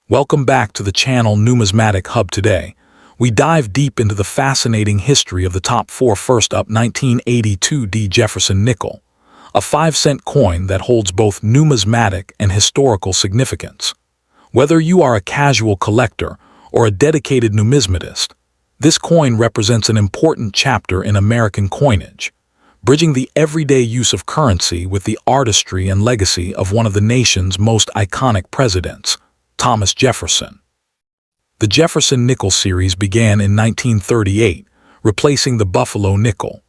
Welcome back to the channel Numismatic Hub. Today, we dive deep into the fascinating history of the top four. First up, 1982 Jefferson Nickel, a 5-cent coin that holds both numismatic and historical significance. Whether you are a casual collector or a dedicated numismatist, this coin represents an important chapter in American coinage, bridging the everyday use of currency with the artistry and legacy of one of the nation's most iconic presidents, Thomas Jefferson. The Jefferson Nickel series began in 1938, replacing the Buffalo nickel.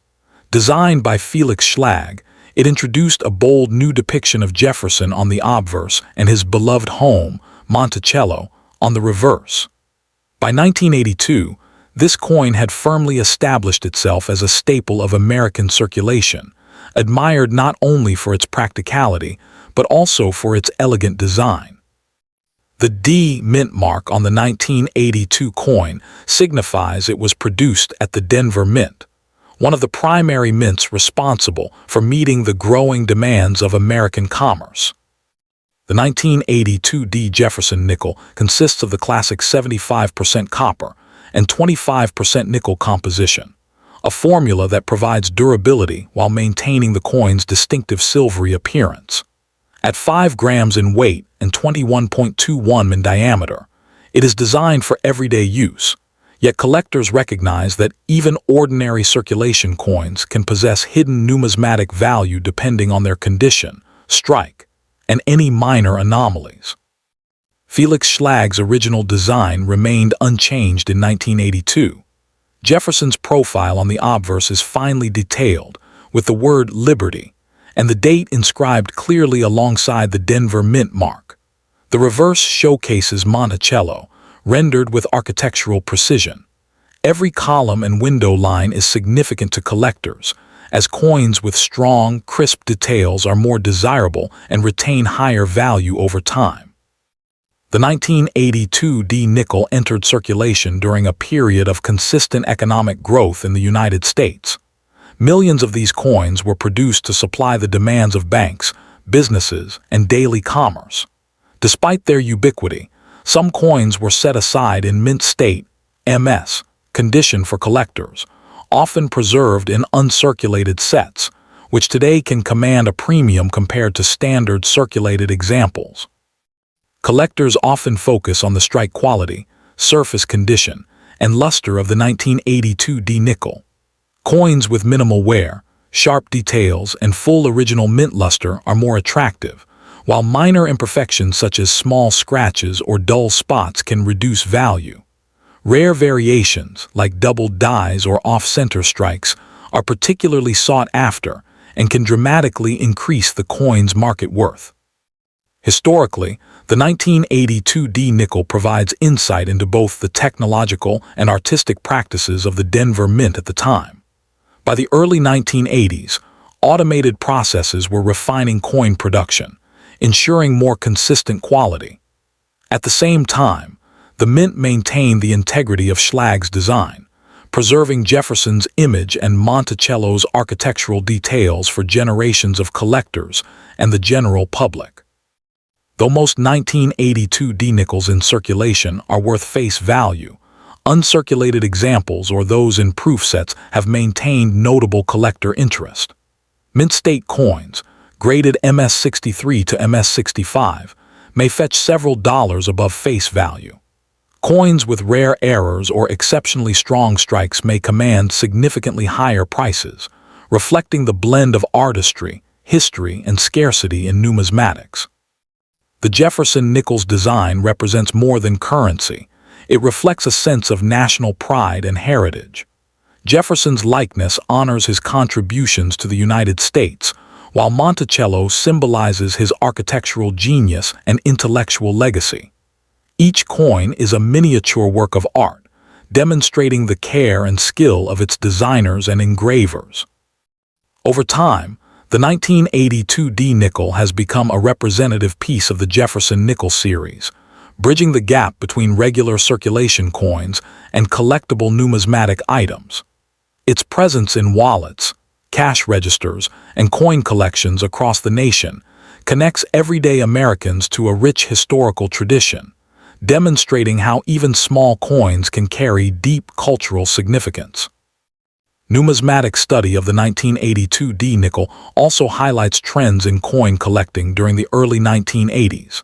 Designed by Felix Schlag, it introduced a bold new depiction of Jefferson on the obverse and his beloved home, Monticello, on the reverse. By 1982, this coin had firmly established itself as a staple of American circulation, admired not only for its practicality, but also for its elegant design. The D mint mark on the 1982 coin signifies it was produced at the Denver Mint, one of the primary mints responsible for meeting the growing demands of American commerce. The 1982 D Jefferson nickel consists of the classic 75% copper and 25% nickel composition, a formula that provides durability while maintaining the coin's distinctive silvery appearance. At 5 grams in weight and 21.21 in diameter, it is designed for everyday use, yet collectors recognize that even ordinary circulation coins can possess hidden numismatic value depending on their condition, strike, and any minor anomalies. Felix Schlag's original design remained unchanged in 1982. Jefferson's profile on the obverse is finely detailed, with the word Liberty and the date inscribed clearly alongside the Denver Mint mark. The reverse showcases Monticello, rendered with architectural precision. Every column and window line is significant to collectors, as coins with strong, crisp details are more desirable and retain higher value over time. The 1982 D nickel entered circulation during a period of consistent economic growth in the United States. Millions of these coins were produced to supply the demands of banks, businesses, and daily commerce. Despite their ubiquity, some coins were set aside in mint state, MS, condition for collectors, often preserved in uncirculated sets, which today can command a premium compared to standard circulated examples. Collectors often focus on the strike quality, surface condition, and luster of the 1982 D nickel. Coins with minimal wear, sharp details, and full original mint luster are more attractive, while minor imperfections such as small scratches or dull spots can reduce value. Rare variations, like doubled dies or off-center strikes, are particularly sought after and can dramatically increase the coin's market worth. Historically, the 1982 D nickel provides insight into both the technological and artistic practices of the Denver Mint at the time. By the early 1980s, automated processes were refining coin production, ensuring more consistent quality. At the same time, the mint maintained the integrity of Schlag's design, preserving Jefferson's image and Monticello's architectural details for generations of collectors and the general public. Though most 1982 D nickels in circulation are worth face value, uncirculated examples or those in proof sets have maintained notable collector interest. Mint state coins, graded MS-63 to MS-65, may fetch several dollars above face value. Coins with rare errors or exceptionally strong strikes may command significantly higher prices, reflecting the blend of artistry, history, and scarcity in numismatics. The Jefferson Nickels design represents more than currency. It reflects a sense of national pride and heritage. Jefferson's likeness honors his contributions to the United States, while Monticello symbolizes his architectural genius and intellectual legacy. Each coin is a miniature work of art, demonstrating the care and skill of its designers and engravers. Over time, the 1982 D nickel has become a representative piece of the Jefferson Nickel series, bridging the gap between regular circulation coins and collectible numismatic items. Its presence in wallets, cash registers, and coin collections across the nation connects everyday Americans to a rich historical tradition, demonstrating how even small coins can carry deep cultural significance. Numismatic study of the 1982 D nickel also highlights trends in coin collecting during the early 1980s.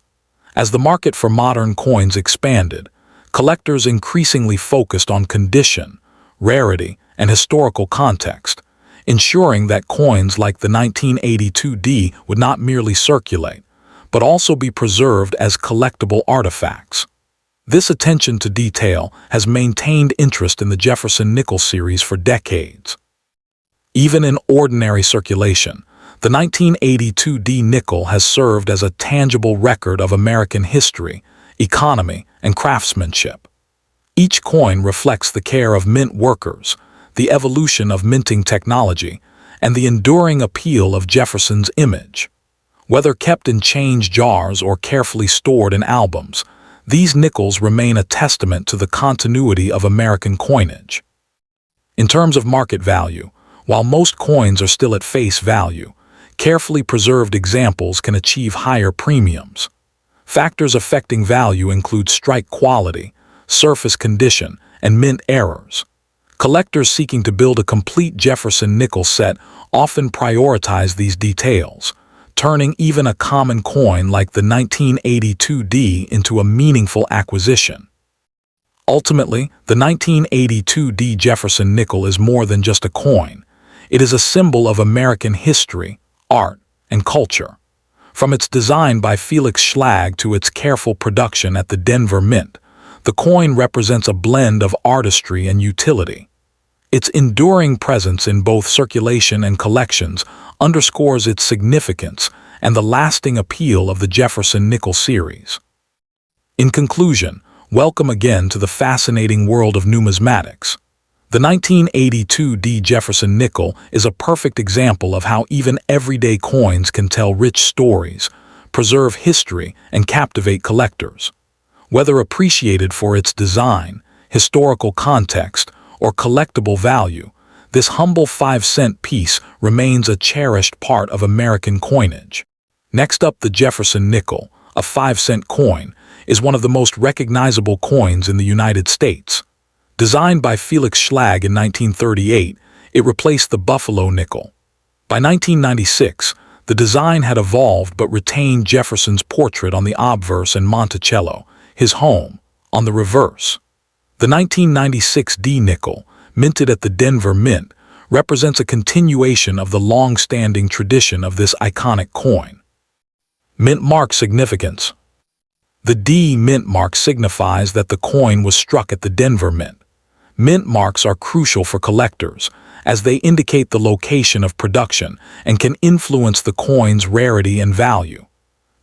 As the market for modern coins expanded, collectors increasingly focused on condition, rarity, and historical context, ensuring that coins like the 1982 D would not merely circulate, but also be preserved as collectible artifacts. This attention to detail has maintained interest in the Jefferson Nickels series for decades. Even in ordinary circulation, the 1982 D nickel has served as a tangible record of American history, economy, and craftsmanship. Each coin reflects the care of mint workers, the evolution of minting technology, and the enduring appeal of Jefferson's image. Whether kept in change jars or carefully stored in albums, these nickels remain a testament to the continuity of American coinage. In terms of market value, while most coins are still at face value, carefully preserved examples can achieve higher premiums. Factors affecting value include strike quality, surface condition, and mint errors. Collectors seeking to build a complete Jefferson Nickels set often prioritize these details, turning even a common coin like the 1982 D into a meaningful acquisition. Ultimately, the 1982 D Jefferson nickel is more than just a coin. It is a symbol of American history, art, and culture. From its design by Felix Schlag to its careful production at the Denver Mint, the coin represents a blend of artistry and utility. Its enduring presence in both circulation and collections underscores its significance and the lasting appeal of the Jefferson Nickels series. In conclusion, welcome again to the fascinating world of numismatics. The 1982 D Jefferson nickel is a perfect example of how even everyday coins can tell rich stories, preserve history, and captivate collectors. Whether appreciated for its design, historical context, or collectible value, this humble 5-cent piece remains a cherished part of American coinage. Next up, the Jefferson nickel, a 5-cent coin, is one of the most recognizable coins in the United States. Designed by Felix Schlag in 1938, it replaced the Buffalo nickel. By 1996, the design had evolved but retained Jefferson's portrait on the obverse and Monticello, his home, on the reverse. The 1996 D nickel, minted at the Denver Mint, represents a continuation of the long-standing tradition of this iconic coin. Mint mark significance. The D mint mark signifies that the coin was struck at the Denver Mint. Mint marks are crucial for collectors, as they indicate the location of production and can influence the coin's rarity and value.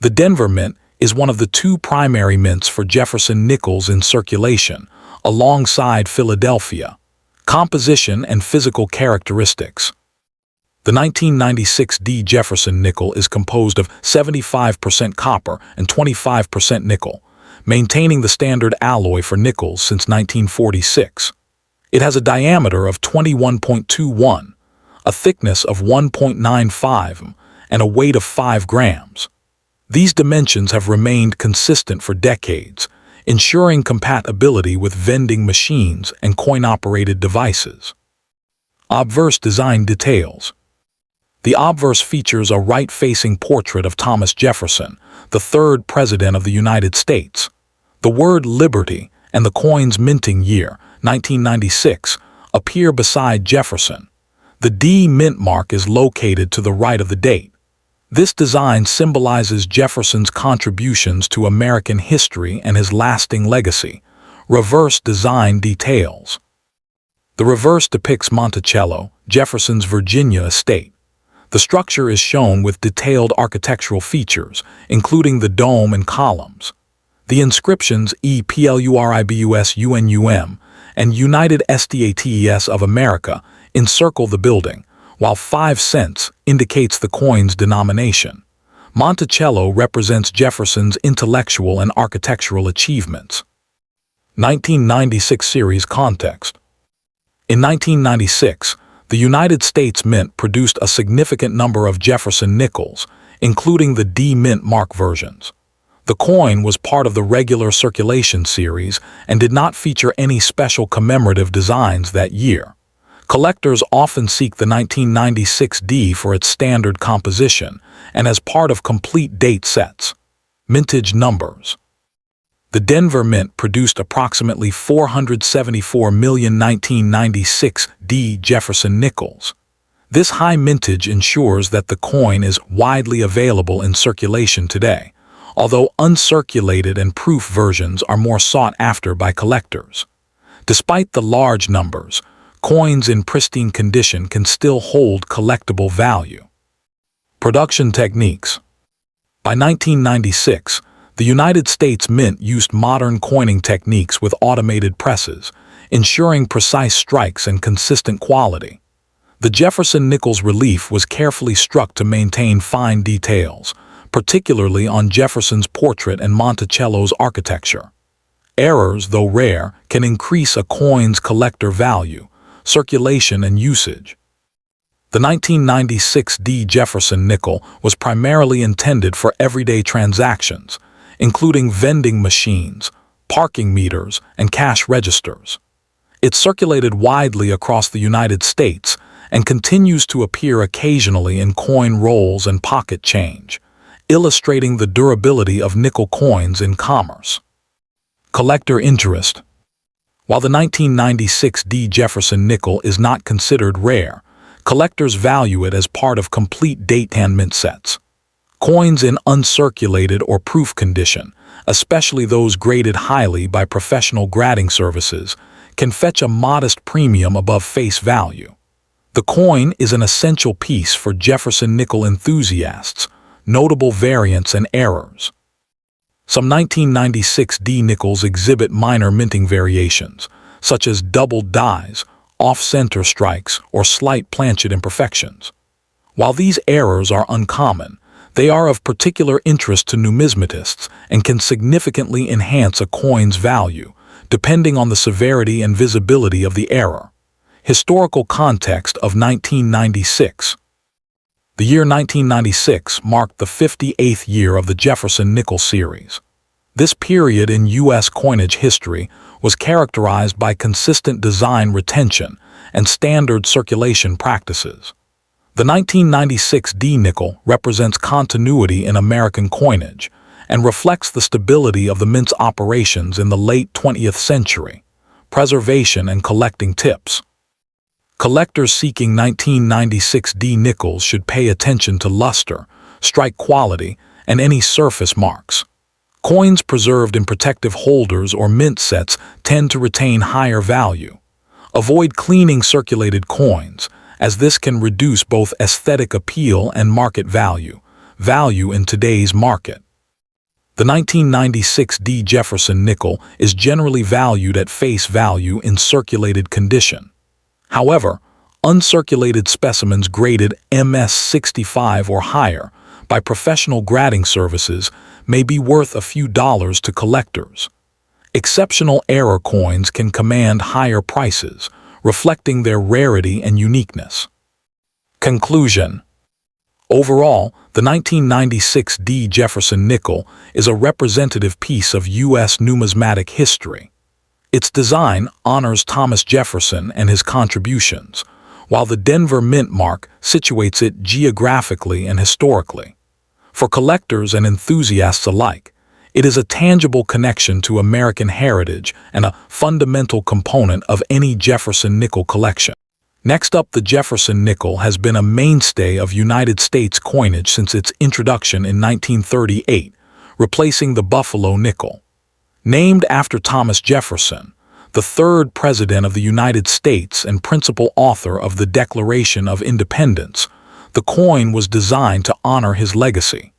The Denver Mint is one of the two primary mints for Jefferson Nickels in circulation, alongside Philadelphia. Composition and physical characteristics. The 1996 D Jefferson nickel is composed of 75% copper and 25% nickel, maintaining the standard alloy for nickels since 1946. It has a diameter of 21.21, a thickness of 1.95, and a weight of 5 grams. These dimensions have remained consistent for decades, ensuring compatibility with vending machines and coin-operated devices. Obverse design details. The obverse features a right-facing portrait of Thomas Jefferson, the third President of the United States. The word Liberty and the coin's minting year, 1996, appear beside Jefferson. The D mint mark is located to the right of the date. This design symbolizes Jefferson's contributions to American history and his lasting legacy. Reverse design details. The reverse depicts Monticello, Jefferson's Virginia estate. The structure is shown with detailed architectural features, including the dome and columns. The inscriptions EPLURIBUSUNUM and United States of America encircle the building, while 5 cents indicates the coin's denomination. Monticello represents Jefferson's intellectual and architectural achievements. 1996 series context. In 1996, the United States Mint produced a significant number of Jefferson Nickels, including the D Mint mark versions. The The coin was part of the regular circulation series and did not feature any special commemorative designs that year. Collectors often seek the 1996 D for its standard composition and as part of complete date sets. Mintage numbers. The Denver Mint produced approximately 474 million 1996 D Jefferson Nickels. This high mintage ensures that the coin is widely available in circulation today, although uncirculated and proof versions are more sought after by collectors. Despite the large numbers, coins in pristine condition can still hold collectible value. Production techniques. By 1996, the United States Mint used modern coining techniques with automated presses, ensuring precise strikes and consistent quality. The Jefferson Nickels relief was carefully struck to maintain fine details, particularly on Jefferson's portrait and Monticello's architecture. Errors, though rare, can increase a coin's collector value, circulation, and usage. The 1996 D Jefferson nickel was primarily intended for everyday transactions, including vending machines, parking meters, and cash registers. It circulated widely across the United States and continues to appear occasionally in coin rolls and pocket change, illustrating the durability of nickel coins in commerce. Collector interest. While the 1996 D Jefferson nickel is not considered rare, collectors value it as part of complete date hand mint sets. Coins in uncirculated or proof condition, especially those graded highly by professional grading services, can fetch a modest premium above face value. The coin is an essential piece for Jefferson nickel enthusiasts. Notable variants and errors. Some 1996 D nickels exhibit minor minting variations, such as doubled dies, off-center strikes, or slight planchet imperfections. While these errors are uncommon, they are of particular interest to numismatists and can significantly enhance a coin's value, depending on the severity and visibility of the error. Historical context of 1996. The year 1996 marked the 58th year of the Jefferson Nickel series. This period in U.S. coinage history was characterized by consistent design retention and standard circulation practices. The 1996 D nickel represents continuity in American coinage and reflects the stability of the mint's operations in the late 20th century. Preservation and collecting tips. Collectors seeking 1996 D nickels should pay attention to luster, strike quality, and any surface marks. Coins preserved in protective holders or mint sets tend to retain higher value. Avoid cleaning circulated coins, as this can reduce both aesthetic appeal and market value in today's market. The 1996 D Jefferson nickel is generally valued at face value in circulated condition. However, uncirculated specimens graded MS-65 or higher by professional grading services may be worth a few dollars to collectors. Exceptional error coins can command higher prices, reflecting their rarity and uniqueness. Conclusion. Overall, the 1996 D Jefferson nickel is a representative piece of U.S. numismatic history. Its design honors Thomas Jefferson and his contributions, while the Denver Mint mark situates it geographically and historically. For collectors and enthusiasts alike, it is a tangible connection to American heritage and a fundamental component of any Jefferson nickel collection. Next up, the Jefferson nickel has been a mainstay of United States coinage since its introduction in 1938, replacing the Buffalo nickel. Named after Thomas Jefferson, the third President of the United States and principal author of the Declaration of Independence, the coin was designed to honor his legacy.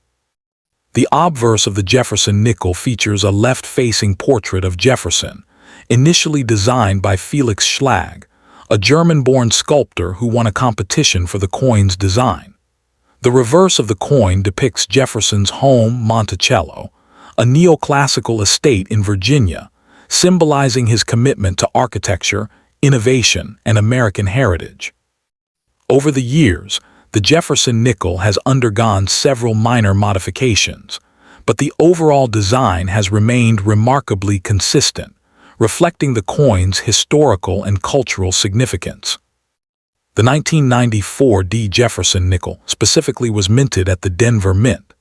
The obverse of the Jefferson nickel features a left-facing portrait of Jefferson, initially designed by Felix Schlag, a German-born sculptor who won a competition for the coin's design. The reverse of the coin depicts Jefferson's home, Monticello, a neoclassical estate in Virginia, symbolizing his commitment to architecture, innovation, and American heritage. Over the years, the Jefferson nickel has undergone several minor modifications, but the overall design has remained remarkably consistent, reflecting the coin's historical and cultural significance. The 1994 D. Jefferson nickel specifically was minted at the Denver Mint,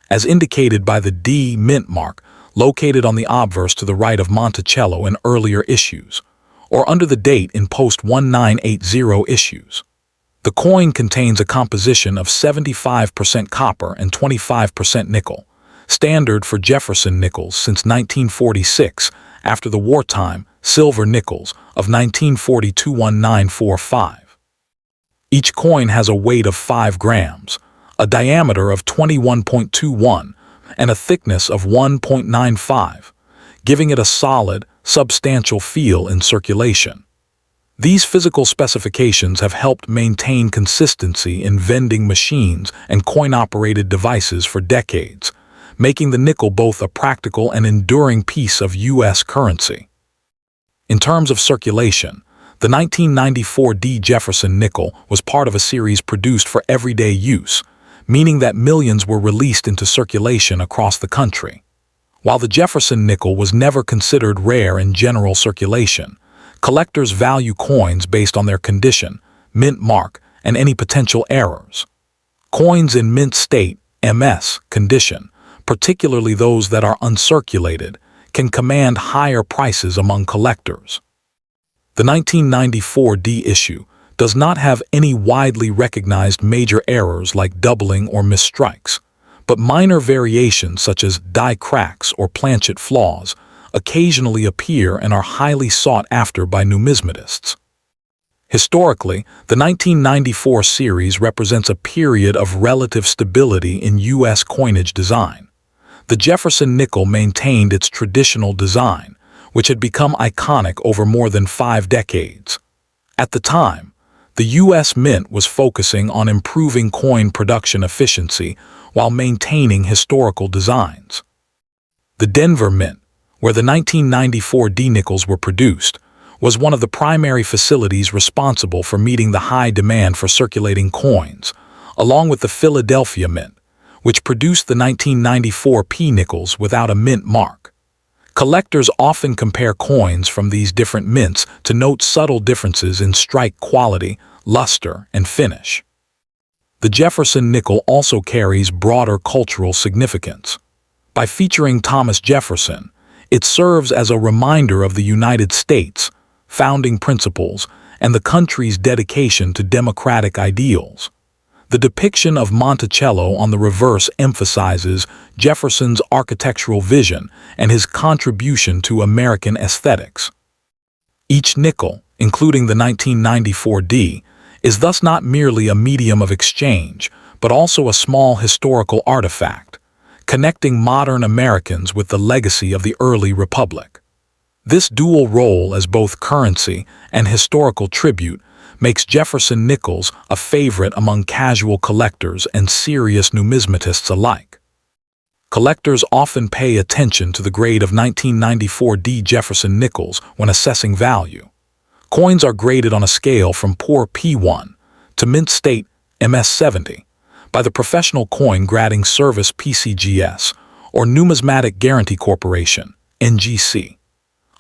as indicated by the D mint mark located on the obverse to the right of Monticello in earlier issues, or under the date in post-1980 issues. The coin contains a composition of 75% copper and 25% nickel, standard for Jefferson nickels since 1946 after the wartime silver nickels of 1942-1945. Each coin has a weight of 5 grams, a diameter of 21.21, and a thickness of 1.95, giving it a solid, substantial feel in circulation. These physical specifications have helped maintain consistency in vending machines and coin-operated devices for decades, making the nickel both a practical and enduring piece of U.S. currency. In terms of circulation, the 1994 D. Jefferson nickel was part of a series produced for everyday use, meaning that millions were released into circulation across the country. While the Jefferson nickel was never considered rare in general circulation, collectors value coins based on their condition, mint mark, and any potential errors. Coins in mint state, MS, condition, particularly those that are uncirculated, can command higher prices among collectors. The 1994 D issue does not have any widely recognized major errors like doubling or misstrikes, but minor variations such as die cracks or planchet flaws occasionally appear and are highly sought after by numismatists. Historically, the 1994 series represents a period of relative stability in U.S. coinage design. The Jefferson nickel maintained its traditional design, which had become iconic over more than 5 decades. At the time, the U.S. Mint was focusing on improving coin production efficiency while maintaining historical designs. The Denver Mint, where the 1994 D nickels were produced, was one of the primary facilities responsible for meeting the high demand for circulating coins, along with the Philadelphia Mint, which produced the 1994 P nickels without a mint mark. Collectors often compare coins from these different mints to note subtle differences in strike quality, luster, and finish. The Jefferson nickel also carries broader cultural significance. By featuring Thomas Jefferson, it serves as a reminder of the United States' founding principles and the country's dedication to democratic ideals. The depiction of Monticello on the reverse emphasizes Jefferson's architectural vision and his contribution to American aesthetics. Each nickel, including the 1994 D, is thus not merely a medium of exchange, but also a small historical artifact, connecting modern Americans with the legacy of the early republic. This dual role as both currency and historical tribute makes Jefferson nickels a favorite among casual collectors and serious numismatists alike. Collectors often pay attention to the grade of 1994 D. Jefferson nickels when assessing value. Coins are graded on a scale from poor P1 to mint state MS70 by the Professional Coin Grading Service PCGS or Numismatic Guarantee Corporation NGC.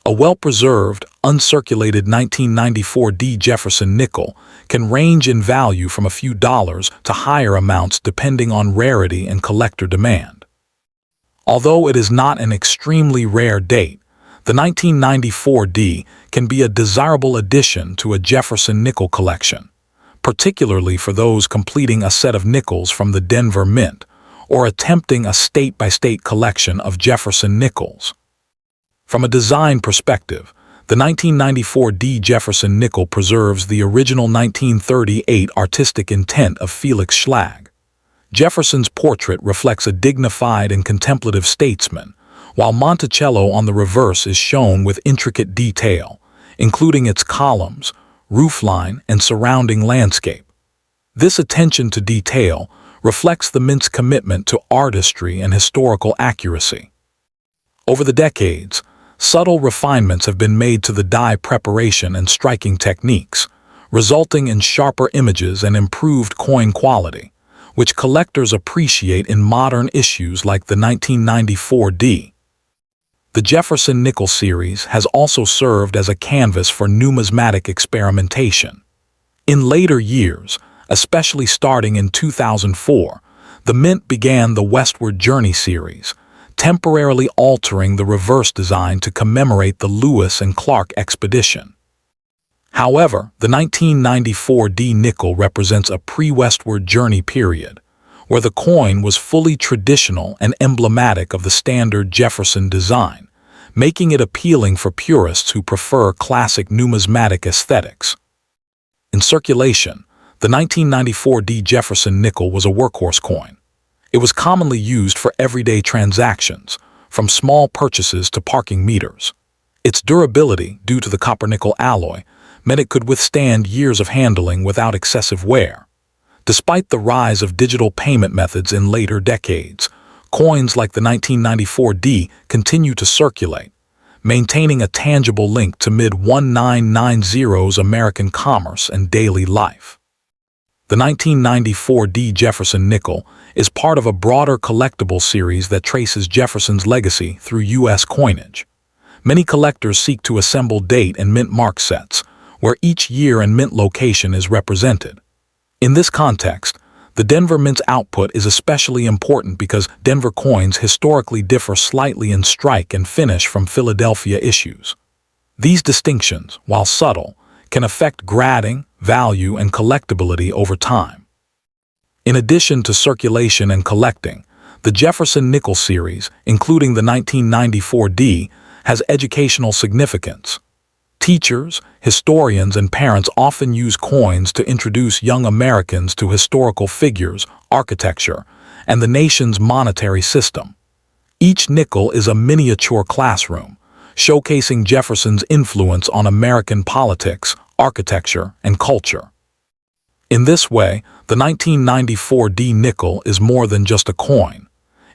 A well-preserved, uncirculated 1994 D. Jefferson nickel can range in value from a few dollars to higher amounts depending on rarity and collector demand. Although it is not an extremely rare date, the 1994 D can be a desirable addition to a Jefferson nickel collection, particularly for those completing a set of nickels from the Denver Mint or attempting a state-by-state collection of Jefferson nickels. From a design perspective, the 1994 D. Jefferson nickel preserves the original 1938 artistic intent of Felix Schlag. Jefferson's portrait reflects a dignified and contemplative statesman, while Monticello on the reverse is shown with intricate detail, including its columns, roofline, and surrounding landscape. This attention to detail reflects the mint's commitment to artistry and historical accuracy. Over the decades, subtle refinements have been made to the die preparation and striking techniques, resulting in sharper images and improved coin quality, which collectors appreciate in modern issues like the 1994 D. The Jefferson Nickels series has also served as a canvas for numismatic experimentation. In later years, especially starting in 2004, the Mint began the Westward Journey series, temporarily altering the reverse design to commemorate the Lewis and Clark expedition. However, the 1994 D nickel represents a pre-Westward Journey period, where the coin was fully traditional and emblematic of the standard Jefferson design, making it appealing for purists who prefer classic numismatic aesthetics. In circulation, the 1994 D Jefferson nickel was a workhorse coin. It was commonly used for everyday transactions, from small purchases to parking meters. Its durability, due to the copper-nickel alloy, meant it could withstand years of handling without excessive wear. Despite the rise of digital payment methods in later decades, coins like the 1994 D continue to circulate, maintaining a tangible link to mid-1990s American commerce and daily life. The 1994 D Jefferson nickel is part of a broader collectible series that traces Jefferson's legacy through U.S. coinage. Many collectors seek to assemble date and mint mark sets, where each year and mint location is represented. In this context, the Denver Mint's output is especially important because Denver coins historically differ slightly in strike and finish from Philadelphia issues. These distinctions, while subtle, can affect grading, value, and collectability over time. In addition to circulation and collecting, the Jefferson Nickels series, including the 1994 D, has educational significance. Teachers, historians, and parents often use coins to introduce young Americans to historical figures, architecture, and the nation's monetary system. Each nickel is a miniature classroom, showcasing Jefferson's influence on American politics, architecture, and culture. In this way, the 1994 D nickel is more than just a coin.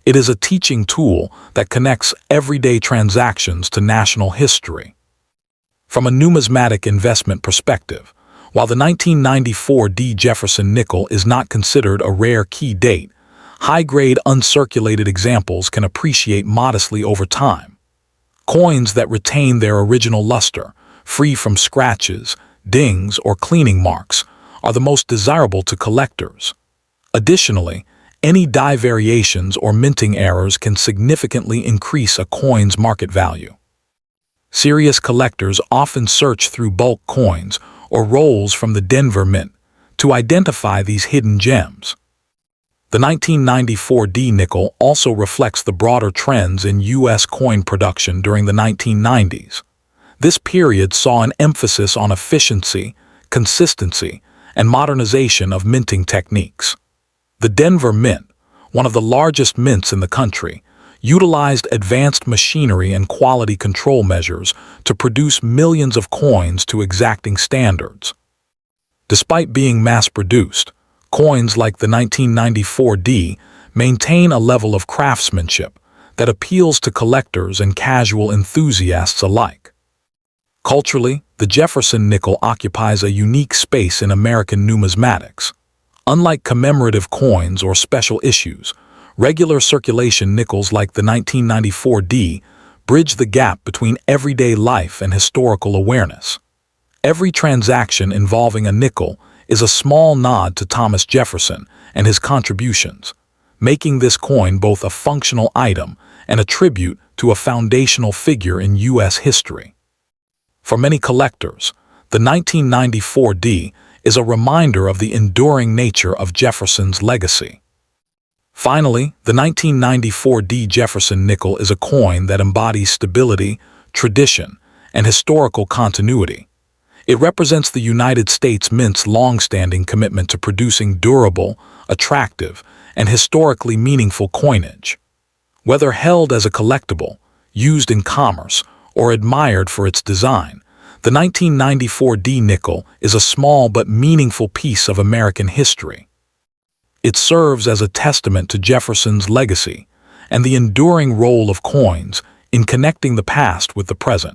It is a teaching tool that connects everyday transactions to national history. From a numismatic investment perspective, while the 1994 D Jefferson nickel is not considered a rare key date, high-grade uncirculated examples can appreciate modestly over time. Coins that retain their original luster, free from scratches, dings, or cleaning marks, are the most desirable to collectors. Additionally, any die variations or minting errors can significantly increase a coin's market value. Serious collectors often search through bulk coins or rolls from the Denver Mint to identify these hidden gems. The 1994 D nickel also reflects the broader trends in U.S. coin production during the 1990s. This period saw an emphasis on efficiency, consistency, and modernization of minting techniques. The Denver Mint, one of the largest mints in the country, utilized advanced machinery and quality control measures to produce millions of coins to exacting standards. Despite being mass-produced, coins like the 1994 D maintain a level of craftsmanship that appeals to collectors and casual enthusiasts alike. Culturally, the Jefferson nickel occupies a unique space in American numismatics. Unlike commemorative coins or special issues, regular circulation nickels like the 1994 D bridge the gap between everyday life and historical awareness. Every transaction involving a nickel is a small nod to Thomas Jefferson and his contributions, making this coin both a functional item and a tribute to a foundational figure in U.S. history. For many collectors, the 1994 D is a reminder of the enduring nature of Jefferson's legacy. Finally, the 1994 D Jefferson nickel is a coin that embodies stability, tradition, and historical continuity. It represents the United States Mint's long-standing commitment to producing durable, attractive, and historically meaningful coinage. Whether held as a collectible, used in commerce, or admired for its design, the 1994 D nickel is a small but meaningful piece of American history. It serves as a testament to Jefferson's legacy and the enduring role of coins in connecting the past with the present.